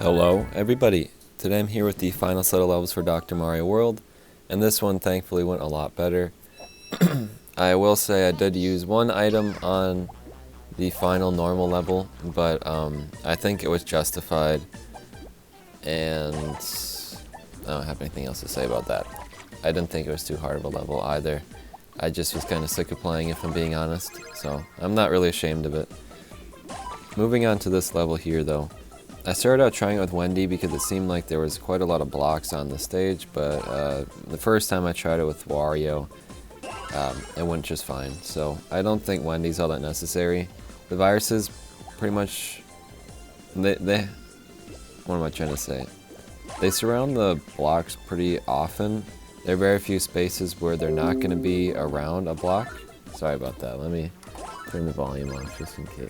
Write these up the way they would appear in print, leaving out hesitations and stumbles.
Hello, everybody. Today I'm here with the final set of levels for Dr. Mario World, and this one thankfully went a lot better. I will say I did use one item on the final normal level, but I think it was justified, and I don't have anything else to say about that. I didn't think it was too hard of a level either. I just was kind of sick of playing, if I'm being honest, so I'm not really ashamed of it. Moving on to this level here, though. I started out trying it with Wendy because it seemed like there was quite a lot of blocks on the stage, but the first time I tried it with Wario, it went just fine. So I don't think Wendy's all that necessary. The viruses, pretty much, what am I trying to say? They surround the blocks pretty often. There are very few spaces where they're not going to be around a block. Sorry about that. Let me turn the volume off just in case.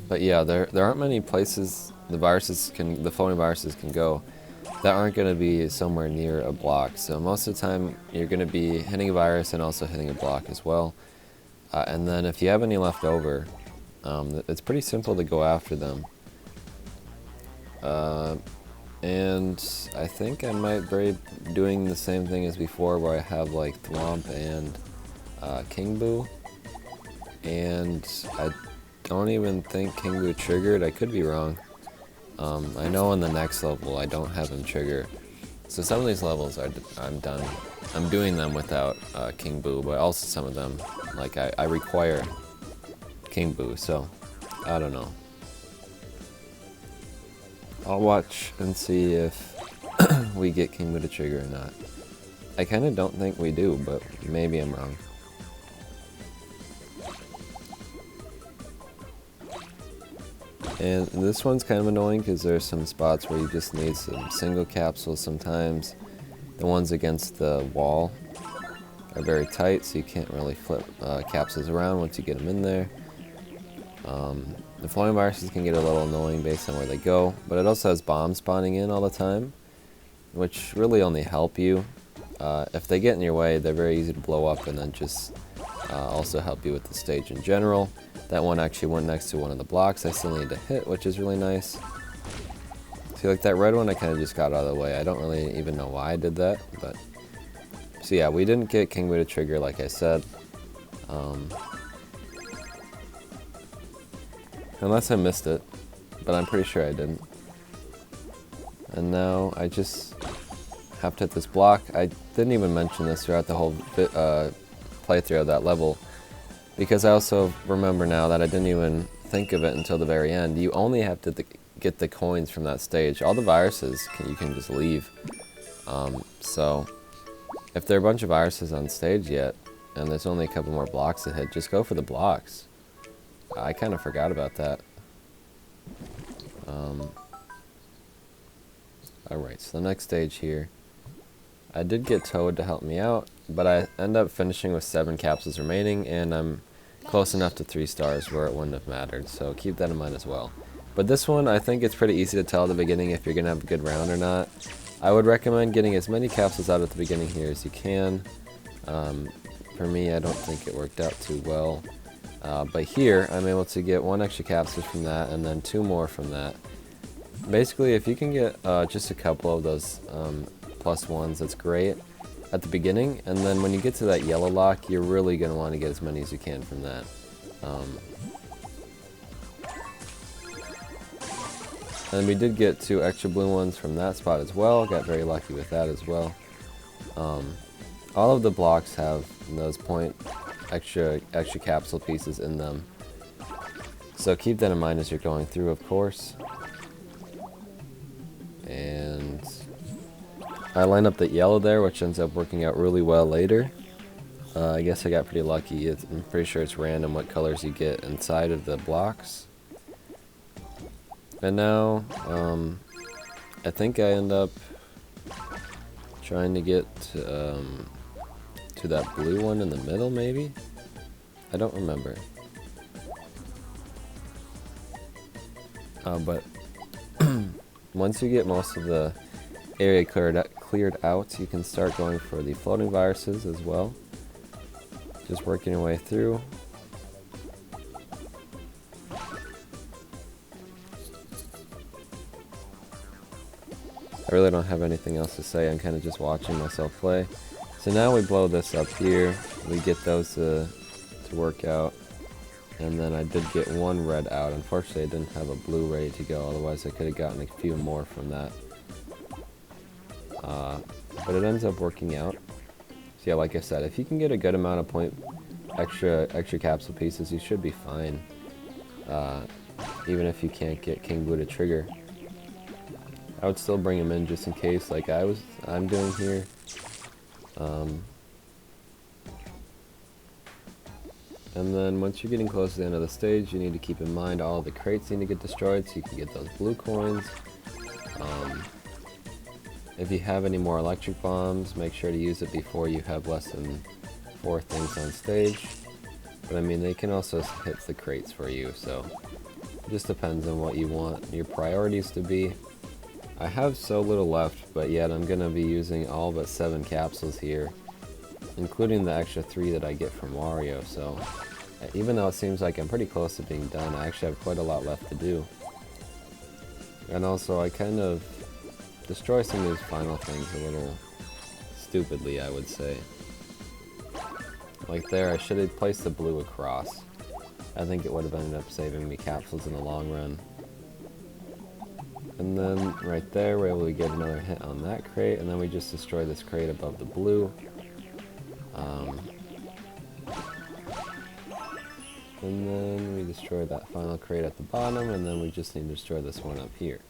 But yeah, there aren't many places the floating viruses can go that aren't going to be somewhere near a block. So most of the time you're going to be hitting a virus and also hitting a block as well. And then if you have any left over, it's pretty simple to go after them. And I think I might be doing the same thing as before, where I have like Thwomp and King Boo, and I don't even think King Boo triggered. I could be wrong. I know in the next level I don't have him trigger. So some of these levels I'm done. I'm doing them without King Boo, but also some of them, like I require King Boo, so I don't know. I'll watch and see if we get King Boo to trigger or not. I kind of don't think we do, but maybe I'm wrong. And this one's kind of annoying because there's some spots where you just need some single capsules sometimes. The ones against the wall are very tight, so you can't really flip capsules around once you get them in there. The floating viruses can get a little annoying based on where they go, but it also has bombs spawning in all the time, which really only help you. If they get in your way, they're very easy to blow up and then just also help you with the stage in general. That one actually went next to one of the blocks I still need to hit, which is really nice. See, like that red one, I kind of just got out of the way. I don't really even know why I did that, but... So yeah, we didn't get King Boo to trigger, like I said. Unless I missed it, but I'm pretty sure I didn't. And now I just have to hit this block. I didn't even mention this throughout the whole playthrough of that level, because I also remember now that I didn't even think of it until the very end. You only have to get the coins from that stage. All the viruses you can just leave. So if there are a bunch of viruses on stage yet, and there's only a couple more blocks to hit, just go for the blocks. I kind of forgot about that. Alright, so the next stage here. I did get Toad to help me out, but I end up finishing with 7 capsules remaining, and I'm close enough to 3 stars where it wouldn't have mattered, so keep that in mind as well. But this one, I think it's pretty easy to tell at the beginning if you're going to have a good round or not. I would recommend getting as many capsules out at the beginning here as you can. For me, I don't think it worked out too well. But here, I'm able to get 1 extra capsule from that, and then 2 more from that. Basically, if you can get just a couple of those +1s, that's great at the beginning, and then when you get to that yellow lock, you're really going to want to get as many as you can from that. And we did get 2 extra blue ones from that spot as well. Got very lucky with that as well. All of the blocks have those extra capsule pieces in them, so keep that in mind as you're going through, of course. And I line up the yellow there, which ends up working out really well later. I guess I got pretty lucky. I'm pretty sure it's random what colors you get inside of the blocks. And now, I think I end up trying to get to that blue one in the middle, maybe? I don't remember. But once you get most of the area cleared out, you can start going for the floating viruses as well. Just working your way through. really don't have anything else to say. I'm kind of just watching myself play. So now we blow this up here. We get those to work out. And then I did get one red out. Unfortunately, I didn't have a blue ready to go. Otherwise, I could have gotten a few more from that. But it ends up working out. So yeah, like I said, if you can get a good amount of extra capsule pieces, you should be fine. Even if you can't get King Boo to trigger. I would still bring him in just in case, like I'm doing here. And then once you're getting close to the end of the stage, you need to keep in mind all of the crates need to get destroyed so you can get those blue coins. If you have any more electric bombs, make sure to use it before you have less than 4 things on stage. But I mean, they can also hit the crates for you, so it just depends on what you want your priorities to be. I have so little left, but yet I'm going to be using all but 7 capsules here, including the extra 3 that I get from Wario, so even though it seems like I'm pretty close to being done, I actually have quite a lot left to do. And also, I kind of destroy some of these final things a little stupidly, I would say. Like there, I should have placed the blue across. I think it would have ended up saving me capsules in the long run. And then right there, we're able to get another hit on that crate, and then we just destroy this crate above the blue. And then we destroy that final crate at the bottom, and then we just need to destroy this one up here.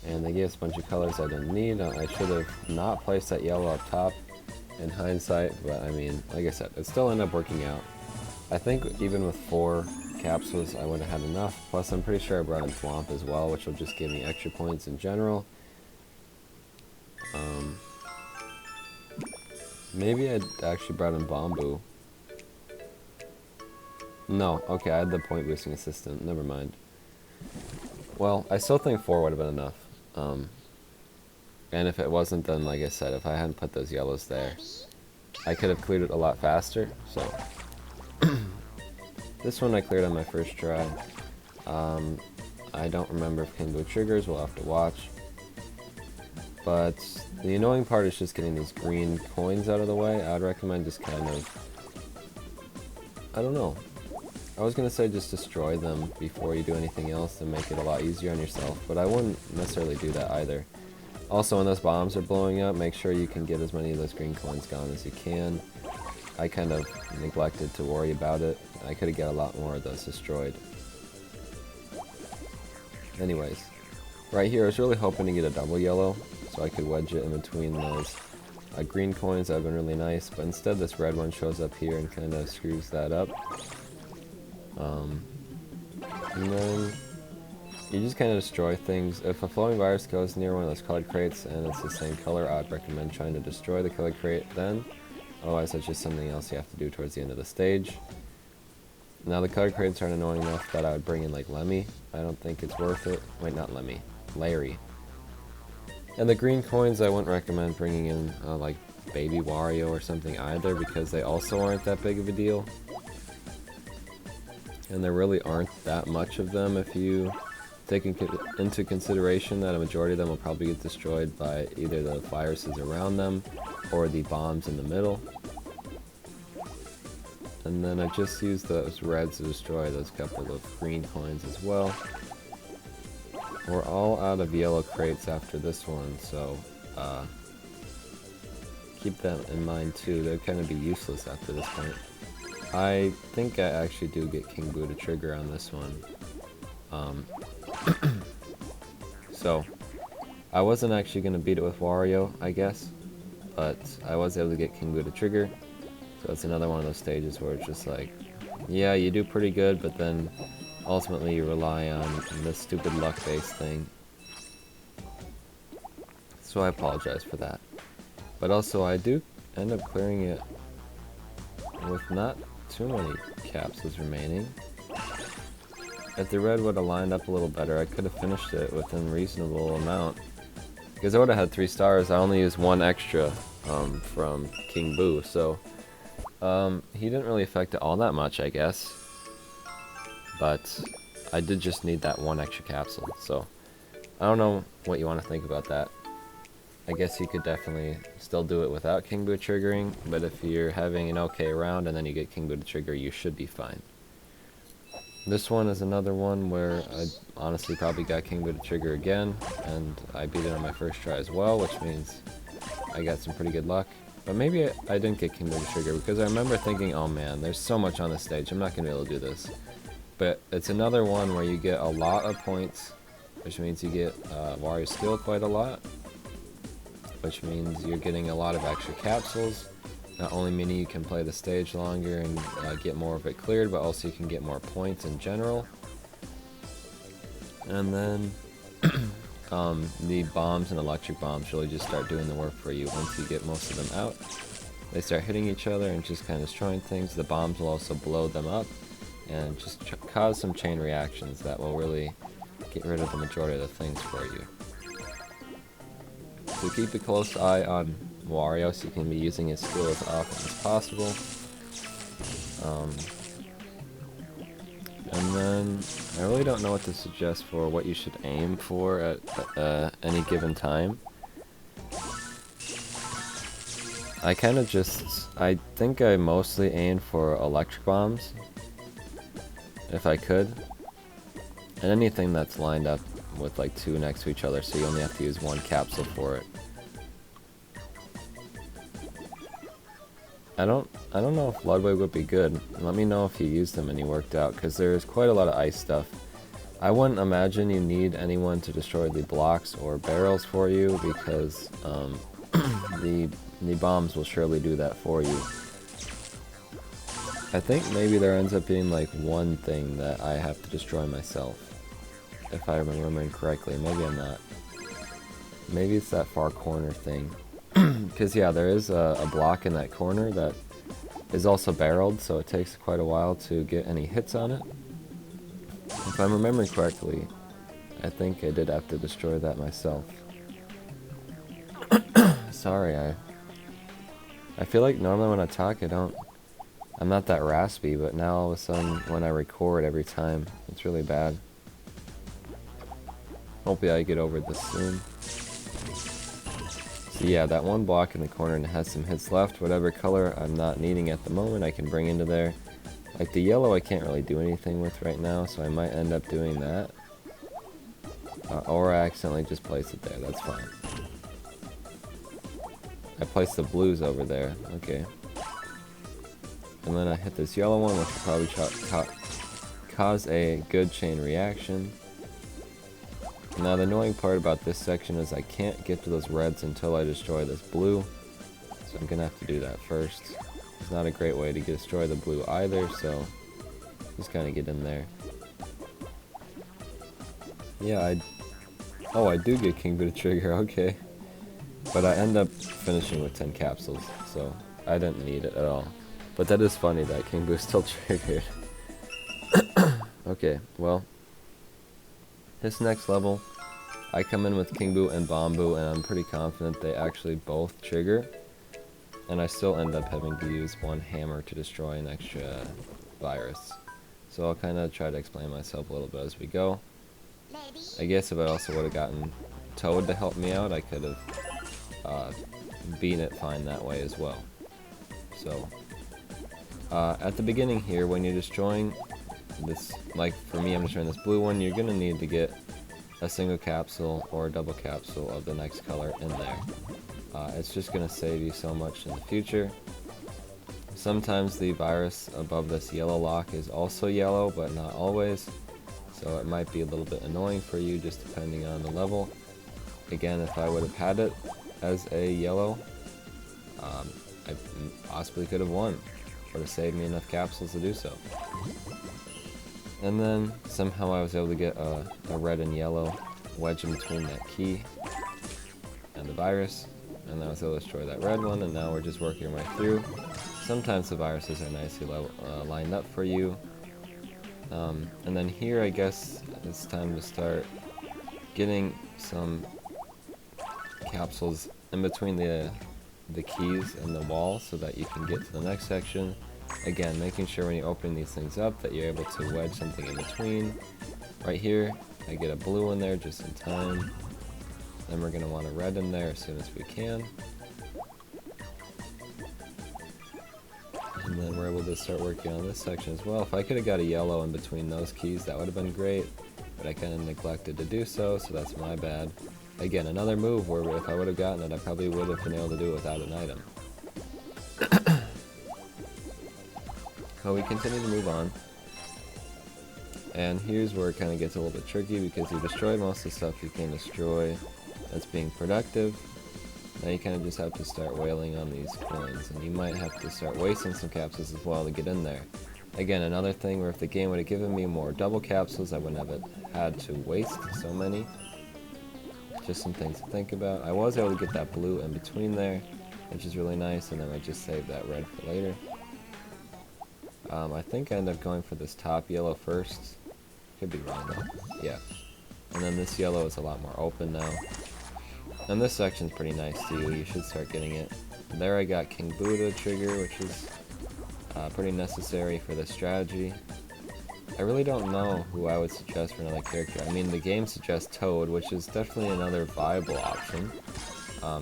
And they gave us a bunch of colors I didn't need. I should have not placed that yellow up top in hindsight, but I mean, like I said, it still ended up working out. I think even with 4 capsules, I would have had enough. Plus, I'm pretty sure I brought in Thwomp as well, which will just give me extra points in general. Maybe I'd actually brought in Bomboo. No, okay, I had the point boosting assistant. Never mind. Well, I still think 4 would have been enough. And if it wasn't, then like I said, if I hadn't put those yellows there, I could have cleared it a lot faster. So this one I cleared on my first try. I don't remember if King Boo triggers. We'll have to watch. But the annoying part is just getting these green coins out of the way. I'd recommend just kind of, I don't know. I was going to say just destroy them before you do anything else to make it a lot easier on yourself, but I wouldn't necessarily do that either. Also, when those bombs are blowing up, make sure you can get as many of those green coins gone as you can. I kind of neglected to worry about it. I could have got a lot more of those destroyed. Anyways, right here I was really hoping to get a double yellow, so I could wedge it in between those green coins. That would have been really nice, but instead this red one shows up here and kind of screws that up. And then you just kind of destroy things. If a flowing virus goes near one of those colored crates and it's the same color, I'd recommend trying to destroy the colored crate then. Otherwise, that's just something else you have to do towards the end of the stage. Now, the colored crates aren't annoying enough that I would bring in, like, Lemmy. I don't think it's worth it. Wait, not Lemmy. Larry. And the green coins, I wouldn't recommend bringing in, like, Baby Wario or something either, because they also aren't that big of a deal. And there really aren't that much of them if you take into consideration that a majority of them will probably get destroyed by either the viruses around them or the bombs in the middle. And then I just used those reds to destroy those couple of green coins as well. We're all out of yellow crates after this one, so keep that in mind too. They'll kind of be useless after this point. I think I actually do get King Boo to trigger on this one. So, I wasn't actually going to beat it with Wario, I guess, but I was able to get King Boo to trigger. So it's another one of those stages where it's just like, yeah, you do pretty good, but then ultimately you rely on this stupid luck-based thing. So I apologize for that. But also I do end up clearing it with not too many capsules remaining. If the red would have lined up a little better, I could have finished it within a reasonable amount. Because I would have had 3 stars, I only used 1 extra from King Boo, so he didn't really affect it all that much, I guess. But I did just need that 1 extra capsule, so I don't know what you want to think about that. I guess you could definitely still do it without King Boo triggering, but if you're having an okay round and then you get King Boo to trigger, you should be fine. This one is another one where I honestly probably got King Boo to trigger again, and I beat it on my first try as well, which means I got some pretty good luck. But maybe I didn't get King Boo to trigger, because I remember thinking, oh man, there's so much on this stage, I'm not going to be able to do this. But it's another one where you get a lot of points, which means you get Wario skill quite a lot, which means you're getting a lot of extra capsules, not only meaning you can play the stage longer and get more of it cleared, but also you can get more points in general. And then the bombs and electric bombs really just start doing the work for you once you get most of them out. They start hitting each other and just kind of destroying things. The bombs will also blow them up and just cause some chain reactions that will really get rid of the majority of the things for you. So keep a close eye on Wario so you can be using his skill as often as possible. And then I really don't know what to suggest for what you should aim for at any given time. I think I mostly aim for electric bombs, if I could, and anything that's lined up with like two next to each other, so you only have to use one capsule for it. I don't know if Ludwig would be good. Let me know if you used them and he worked out, because there's quite a lot of ice stuff. I wouldn't imagine you need anyone to destroy the blocks or barrels for you, because the bombs will surely do that for you. I think maybe there ends up being like one thing that I have to destroy myself, if I'm remembering correctly. Maybe I'm not. Maybe it's that far corner thing. Because yeah, there is a block in that corner that is also barreled, so it takes quite a while to get any hits on it. If I'm remembering correctly, I think I did have to destroy that myself. Sorry, I feel like normally when I talk I'm not that raspy, but now all of a sudden when I record every time, it's really bad. Hopefully I get over this soon. So yeah, that one block in the corner and it has some hits left. Whatever color I'm not needing at the moment, I can bring into there. Like the yellow I can't really do anything with right now, so I might end up doing that. Or I accidentally just place it there, that's fine. I placed the blues over there, okay. And then I hit this yellow one, which will probably cause a good chain reaction. Now the annoying part about this section is I can't get to those reds until I destroy this blue, so I'm gonna have to do that first. It's not a great way to destroy the blue either, so just kind of get in there. Yeah, I do get King Boo to trigger, okay. But I end up finishing with 10 capsules, so I didn't need it at all. But that is funny that King Boo still triggered. Okay, well, this next level, I come in with King Boo and Bomb Boo, and I'm pretty confident they actually both trigger. And I still end up having to use one hammer to destroy an extra virus. So I'll kind of try to explain myself a little bit as we go. I guess if I also would have gotten Toad to help me out, I could have beaten it fine that way as well. So, at the beginning here, when you're destroying this, like for me I'm destroying this blue one, you're going to need to get a single capsule or a double capsule of the next color in there. It's just going to save you so much in the future. Sometimes the virus above this yellow lock is also yellow, but not always. So it might be a little bit annoying for you just depending on the level. Again, if I would have had it as a yellow, I possibly could have won. Would have saved me enough capsules to do so. And then somehow I was able to get a red and yellow wedge in between that key and the virus. And I was able to destroy that red one, and now we're just working our way through. Sometimes the viruses are nicely lined up for you. And then here I guess it's time to start getting some capsules in between the keys and the wall so that you can get to the next section. Again, making sure when you're opening these things up that you're able to wedge something in between. Right here, I get a blue in there just in time. Then we're going to want a red in there as soon as we can. And then we're able to start working on this section as well. If I could have got a yellow in between those keys, that would have been great. But I kind of neglected to do so, so that's my bad. Again, another move where if I would have gotten it, I probably would have been able to do it without an item. So we continue to move on. And here's where it kind of gets a little bit tricky, because you destroy most of the stuff you can destroy that's being productive. Now you kind of just have to start wailing on these coins, and you might have to start wasting some capsules as well to get in there. Again, another thing where if the game would have given me more double capsules, I wouldn't have had to waste so many. Just some things to think about. I was able to get that blue in between there, which is really nice, and then I just saved that red for later. I think I ended up going for this top yellow first. Could be wrong though. Yeah. And then this yellow is a lot more open now. And this section's pretty nice too. You should start getting it. There I got King Boo to trigger, which is pretty necessary for this strategy. I really don't know who I would suggest for another character. I mean, the game suggests Toad, which is definitely another viable option.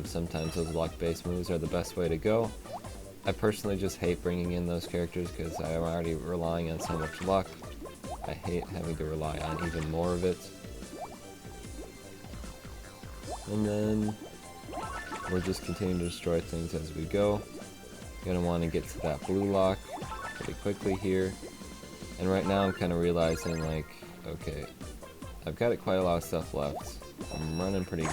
Sometimes those luck-based moves are the best way to go. I personally just hate bringing in those characters because I'm already relying on so much luck. I hate having to rely on even more of it. And then we're just continuing to destroy things as we go. You're gonna want to get to that blue lock pretty quickly here. And right now I'm kind of realizing, like, okay, I've got quite a lot of stuff left. I'm running pretty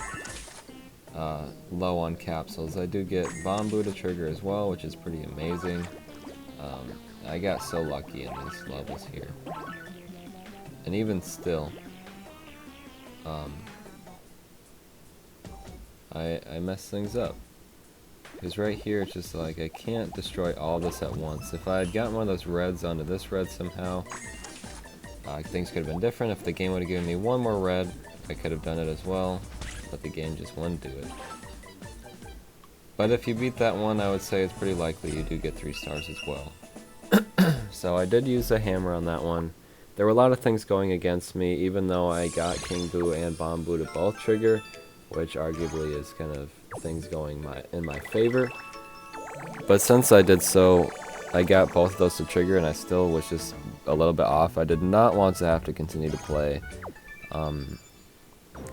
low on capsules. I do get Bombu to trigger as well, which is pretty amazing. I got so lucky in these levels here. And even still, I mess things up. Because right here it's just like I can't destroy all this at once. If I had gotten one of those reds onto this red somehow, things could have been different. If the game would have given me one more red, I could have done it as well. But the game just wouldn't do it. But if you beat that one, I would say it's pretty likely you do get 3 stars as well. So I did use a hammer on that one. There were a lot of things going against me, even though I got King Boo and Bombu to both trigger, which arguably is kind of things going in my favor. But since I did so, I got both of those to trigger, and I still was just a little bit off. I did not want to have to continue to play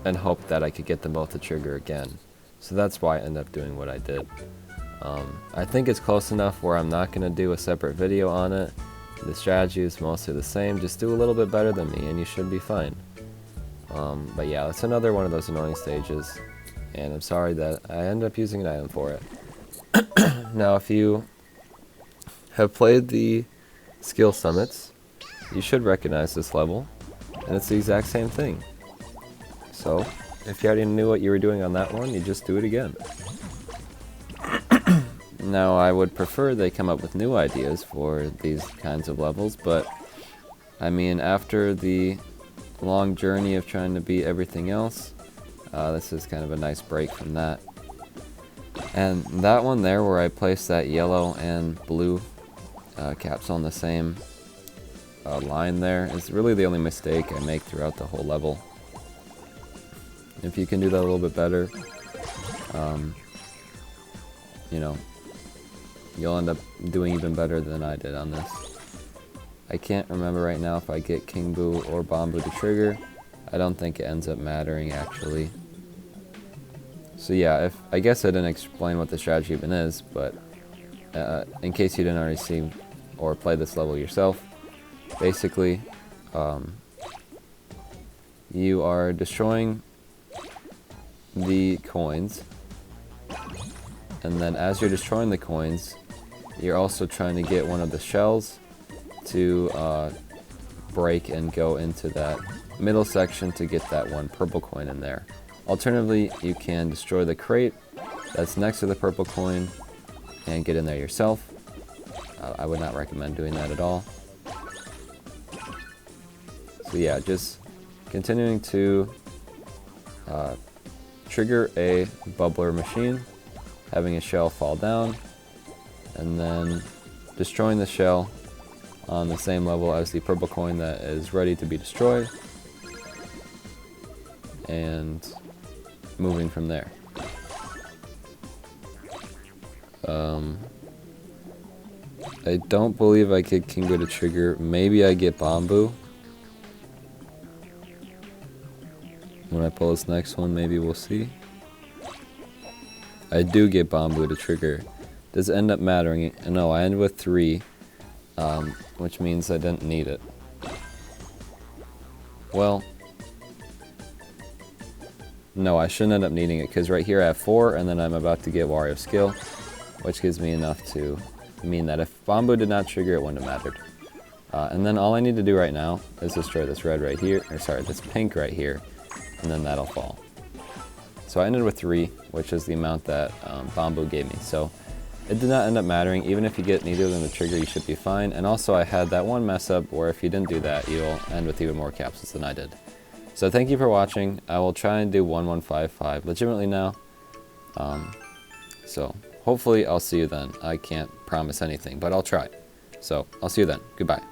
and hope that I could get them both to trigger again. So that's why I ended up doing what I did. I think it's close enough where I'm not going to do a separate video on it. The strategy is mostly the same, just do a little bit better than me and you should be fine. But yeah, it's another one of those annoying stages, and I'm sorry that I ended up using an item for it. Now, if you have played the skill summits, you should recognize this level, and it's the exact same thing. So, if you already knew what you were doing on that one, you just do it again. Now, I would prefer they come up with new ideas for these kinds of levels, but I mean, after the long journey of trying to beat everything else, this is kind of a nice break from that. And that one there where I placed that yellow and blue capsule on the same line there is really the only mistake I make throughout the whole level. If you can do that a little bit better, you know, you'll end up doing even better than I did on this. I can't remember right now if I get King Boo or Bombu to trigger. I don't think it ends up mattering actually. So yeah, I guess I didn't explain what the strategy even is, but in case you didn't already see or play this level yourself, basically you are destroying the coins, and then as you're destroying the coins, you're also trying to get one of the shells to break and go into that middle section to get that one purple coin in there. Alternatively, you can destroy the crate that's next to the purple coin and get in there yourself. I would not recommend doing that at all. So yeah, just continuing to trigger a bubbler machine, having a shell fall down, and then destroying the shell on the same level as the purple coin that is ready to be destroyed. and moving from there. I don't believe I get Kingo to trigger. Maybe I get Bamboo. When I pull this next one, maybe we'll see. I do get Bamboo to trigger. Does it end up mattering? No, I end with 3, which means I didn't need it. Well, no, I shouldn't end up needing it, because right here I have 4, and then I'm about to get Wario Skill, which gives me enough to mean that if Bamboo did not trigger, it wouldn't have mattered. And then all I need to do right now is destroy this red right here, or sorry, this pink right here, and then that'll fall. So I ended with 3, which is the amount that Bamboo gave me. So it did not end up mattering. Even if you get neither of them to trigger, you should be fine. And also I had that one mess up where if you didn't do that, you'll end with even more capsules than I did. So thank you for watching. I will try and do 1155 legitimately now. So hopefully I'll see you then. I can't promise anything, but I'll try. So I'll see you then. Goodbye.